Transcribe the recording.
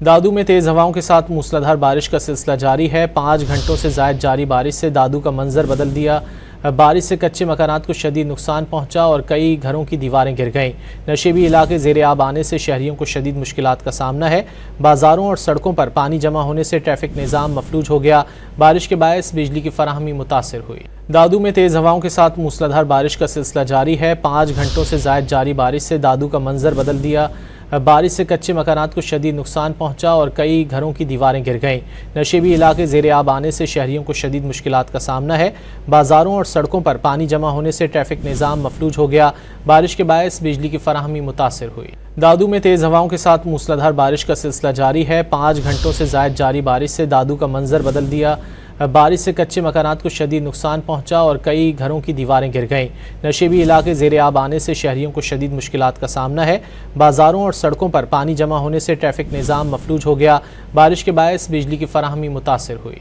दादू में तेज़ हवाओं के साथ मूसलाधार बारिश का सिलसिला जारी है। 5 घंटों से ज़ायद जारी बारिश से दादू का मंजर बदल दिया। बारिश से कच्चे मकानात को शदीद नुकसान पहुंचा और कई घरों की दीवारें गिर गईं। नशेबी इलाके ज़ेर आब आने से शहरियों को शदीद मुश्किलात का सामना है। बाज़ारों और सड़कों पर पानी जमा होने से ट्रैफिक निज़ाम मफलूज हो गया। बारिश के बायस बिजली की फराहमी मुतासिर हुई। दादू में तेज़ हवाओं के साथ मूसलाधार बारिश का सिलसिला जारी है। 5 घंटों से ज़ायद जारी बारिश से दादू का मंजर बदल दिया। बारिश से कच्चे मकानात को शदीद नुकसान पहुंचा और कई घरों की दीवारें गिर गईं। नशेबी इलाके ज़ेर आब आने से शहरियों को शदीद मुश्किलात का सामना है। बाज़ारों और सड़कों पर पानी जमा होने से ट्रैफिक निज़ाम मफलूज हो गया। बारिश के बायस बिजली की फराहमी मुतासिर हुई। दादू में तेज़ हवाओं के साथ मूसलाधार बारिश का सिलसिला जारी है। 5 घंटों से ज़ायद जारी बारिश से दादू का मंजर बदल दिया। बारिश से कच्चे मकानात को शदीद नुकसान पहुंचा और कई घरों की दीवारें गिर गईं। नशेबी इलाके ज़ेर आब आने से शहरियों को शदीद मुश्किलात का सामना है। बाज़ारों और सड़कों पर पानी जमा होने से ट्रैफिक निज़ाम मफलूज हो गया। बारिश के बायस बिजली की फराहमी मुतासिर हुई।